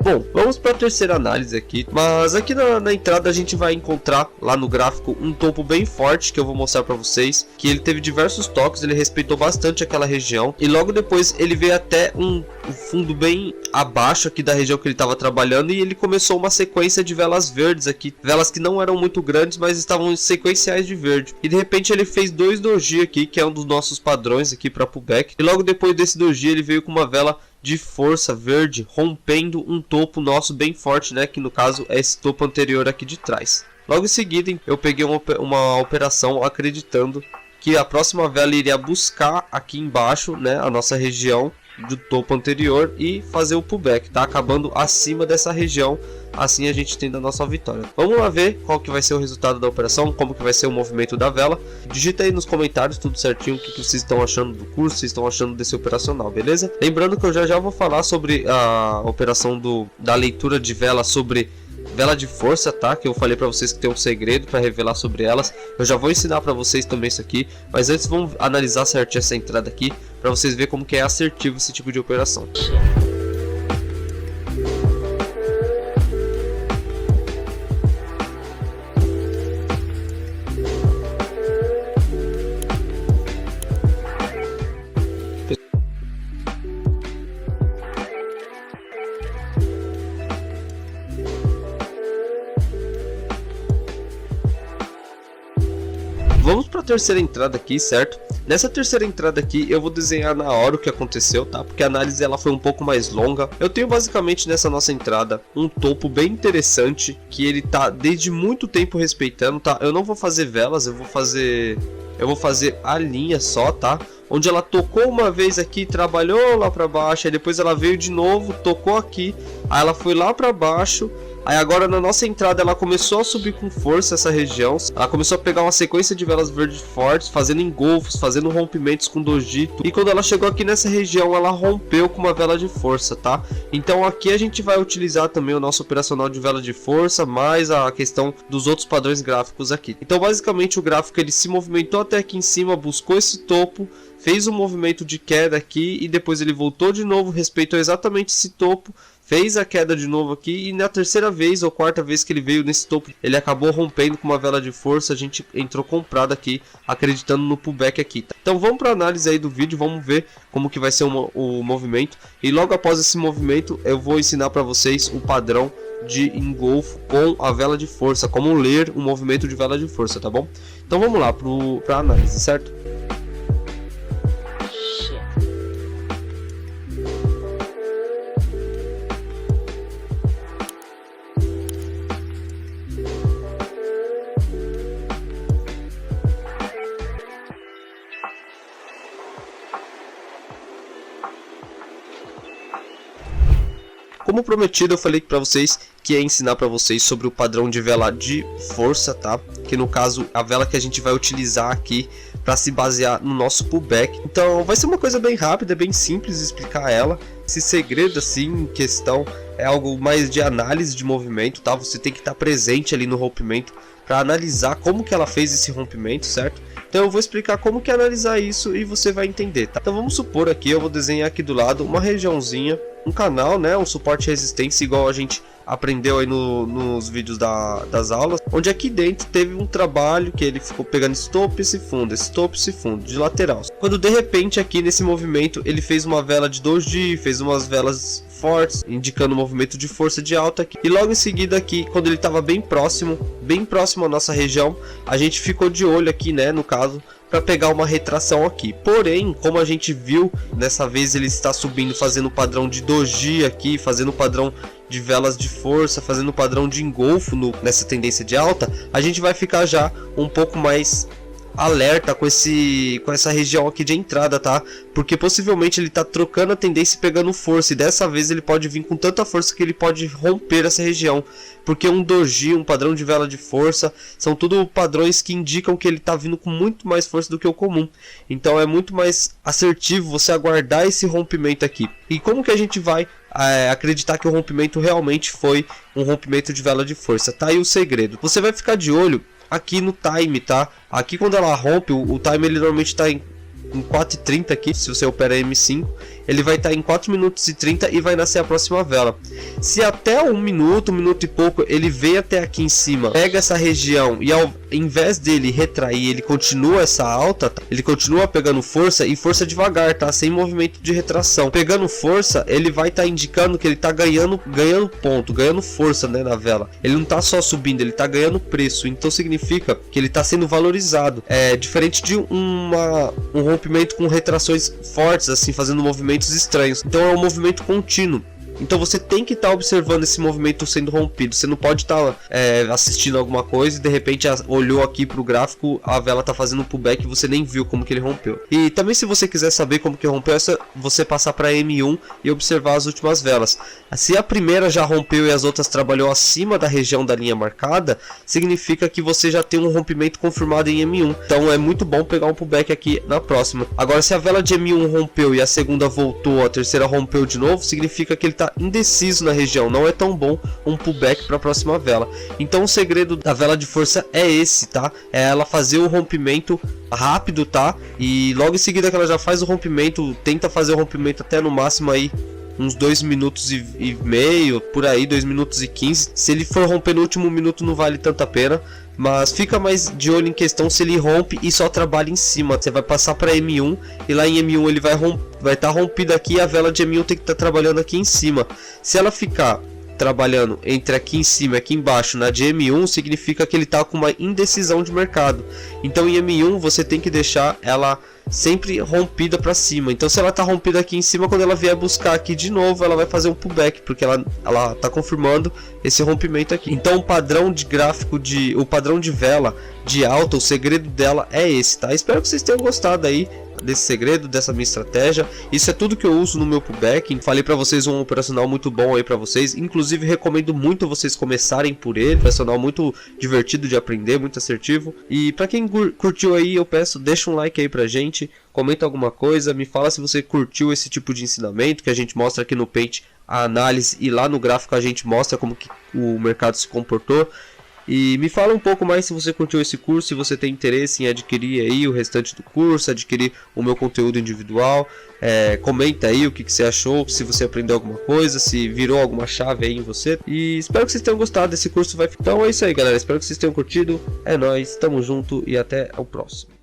[SPEAKER 1] Bom, vamos para a terceira análise aqui, mas aqui na entrada a gente vai encontrar lá no gráfico um topo bem forte que eu vou mostrar para vocês, que ele teve diversos toques, ele respeitou bastante aquela região e logo depois ele veio até um fundo bem abaixo aqui da região que ele estava trabalhando e ele começou uma sequência de velas verdes aqui, velas que não eram muito grandes, mas estavam sequenciais de verde, e de repente ele fez dois doji aqui, que é um dos nossos padrões aqui para pullback, e logo depois desse doji ele veio com uma vela de força verde, rompendo um topo nosso bem forte, né, que no caso é esse topo anterior aqui de trás. Logo em seguida eu peguei uma operação acreditando que a próxima vela iria buscar aqui embaixo, né, a nossa região do topo anterior e fazer o pullback, tá acabando acima dessa região. Assim a gente tem a nossa vitória. Vamos lá ver qual que vai ser o resultado da operação, como que vai ser o movimento da vela. Digita aí nos comentários tudo certinho o que vocês estão achando do curso, vocês estão achando desse operacional, beleza? Lembrando que eu já vou falar sobre a operação da leitura de vela, sobre vela de força, tá? Que eu falei para vocês que tem um segredo para revelar sobre elas. Eu já vou ensinar para vocês também isso aqui, mas antes vamos analisar certinho essa entrada aqui para vocês verem como que é assertivo esse tipo de operação. Vamos para a terceira entrada aqui, certo? Nessa terceira entrada aqui eu vou desenhar na hora o que aconteceu, tá? Porque a análise ela foi um pouco mais longa. Eu tenho basicamente nessa nossa entrada um topo bem interessante, que ele tá desde muito tempo respeitando, tá? Eu não vou fazer velas, eu vou fazer a linha só, tá? Onde ela tocou uma vez aqui, trabalhou lá para baixo, aí depois ela veio de novo, tocou aqui, aí ela foi lá para baixo. Aí agora na nossa entrada ela começou a subir com força essa região. Ela começou a pegar uma sequência de velas verdes fortes, fazendo engolfos, fazendo rompimentos com dojito. E quando ela chegou aqui nessa região, ela rompeu com uma vela de força, tá? Então aqui a gente vai utilizar também o nosso operacional de vela de força, mais a questão dos outros padrões gráficos aqui. Então basicamente o gráfico ele se movimentou até aqui em cima, buscou esse topo, fez um movimento de queda aqui e depois ele voltou de novo, respeitou exatamente esse topo, fez a queda de novo aqui e na terceira vez ou quarta vez que ele veio nesse topo, ele acabou rompendo com uma vela de força. A gente entrou comprado aqui, acreditando no pullback aqui, tá? Então vamos para a análise aí do vídeo, vamos ver como que vai ser o movimento. E logo após esse movimento eu vou ensinar para vocês o padrão de engolfo com a vela de força, como ler um movimento de vela de força, tá bom? Então vamos lá para a análise, certo? Como prometido, eu falei para vocês que ia ensinar para vocês sobre o padrão de vela de força, tá? Que no caso a vela que a gente vai utilizar aqui para se basear no nosso pullback. Então vai ser uma coisa bem rápida, bem simples explicar ela. Esse segredo assim em questão é algo mais de análise de movimento, tá? Você tem que estar presente ali no rompimento para analisar como que ela fez esse rompimento, certo? Então eu vou explicar como que é analisar isso e você vai entender, tá? Então vamos supor aqui, eu vou desenhar aqui do lado uma regiãozinha um canal, né, um suporte de resistência igual a gente aprendeu aí nos vídeos das aulas, onde aqui dentro teve um trabalho que ele ficou pegando stop e fundo de lateral, quando de repente aqui nesse movimento ele fez uma vela de doji, fez umas velas fortes indicando o movimento de força de alta aqui, e logo em seguida aqui, quando ele estava bem próximo à nossa região, a gente ficou de olho aqui, né, no caso, para pegar uma retração aqui. Porém, como a gente viu, dessa vez ele está subindo, fazendo o padrão de doji aqui, fazendo o padrão de velas de força, fazendo o padrão de engolfo nessa tendência de alta, a gente vai ficar já um pouco mais alerta com essa região aqui de entrada, tá? Porque possivelmente ele tá trocando a tendência e pegando força, e dessa vez ele pode vir com tanta força que ele pode romper essa região, porque um doji, um padrão de vela de força, são tudo padrões que indicam que ele tá vindo com muito mais força do que o comum. Então é muito mais assertivo você aguardar esse rompimento aqui. E como que a gente vai acreditar que o rompimento realmente foi um rompimento de vela de força? Tá aí o segredo. Você vai ficar de olho aqui no time, tá? Aqui quando ela rompe, o time ele normalmente está em 4h30 aqui, se você opera M5, ele vai estar em 4 minutos e 30 e vai nascer a próxima vela. Se até 1 minuto e pouco ele veio até aqui em cima, pega essa região e ao invés dele retrair, ele continua essa alta, tá? Ele continua pegando força e força devagar, tá? Sem movimento de retração. Pegando força, ele vai estar indicando que ele está ganhando ponto, ganhando força, né, na vela. Ele não está só subindo, ele está ganhando preço. Então significa que ele está sendo valorizado. É diferente de um rompimento com retrações fortes, assim, fazendo movimentos estranhos. Então é um movimento contínuo. Então você tem que estar observando esse movimento sendo rompido. Você não pode estar assistindo alguma coisa e de repente olhou aqui para o gráfico, a vela está fazendo um pullback e você nem viu como que ele rompeu. E também, se você quiser saber como que rompeu, você passar para M1 e observar as últimas velas. Se a primeira já rompeu e as outras trabalhou acima da região da linha marcada, significa que você já tem um rompimento confirmado em M1. Então é muito bom pegar um pullback aqui na próxima. Agora, se a vela de M1 rompeu e a segunda voltou, a terceira rompeu de novo, significa que ele está indeciso na região, não é tão bom um pullback para a próxima vela. Então o segredo da vela de força é esse, tá? É ela fazer o rompimento rápido, tá? E logo em seguida que ela já faz o rompimento, tenta fazer o rompimento até no máximo aí uns 2 minutos e meio, por aí, 2 minutos e 15. Se ele for romper no último minuto não vale tanta pena, mas fica mais de olho em questão se ele rompe e só trabalha em cima. Você vai passar para M1 e lá em M1 ele vai estar rompido aqui, e a vela de M1 tem que estar trabalhando aqui em cima. Se ela ficar trabalhando entre aqui em cima e aqui embaixo na de M1, significa que ele está com uma indecisão de mercado. Então em M1 você tem que deixar ela sempre rompida para cima. Então se ela tá rompida aqui em cima, quando ela vier buscar aqui de novo, ela vai fazer um pullback, porque ela tá confirmando esse rompimento aqui. Então o padrão de gráfico o padrão de vela de alta, o segredo dela é esse, tá? Espero que vocês tenham gostado aí desse segredo, dessa minha estratégia. Isso é tudo que eu uso no meu pullback. Falei para vocês um operacional muito bom aí para vocês. Inclusive recomendo muito vocês começarem por ele. Operacional muito divertido de aprender, muito assertivo. E para quem curtiu aí, eu peço, deixa um like aí pra gente, comenta alguma coisa, me fala se você curtiu esse tipo de ensinamento que a gente mostra aqui no Paint, a análise, e lá no gráfico a gente mostra como que o mercado se comportou. E me fala um pouco mais se você curtiu esse curso, se você tem interesse em adquirir aí o restante do curso, adquirir o meu conteúdo individual. Comenta aí o que você achou, se você aprendeu alguma coisa, se virou alguma chave aí em você. E espero que vocês tenham gostado desse curso. Então é isso aí, galera, espero que vocês tenham curtido. É nóis, tamo junto e até o próximo.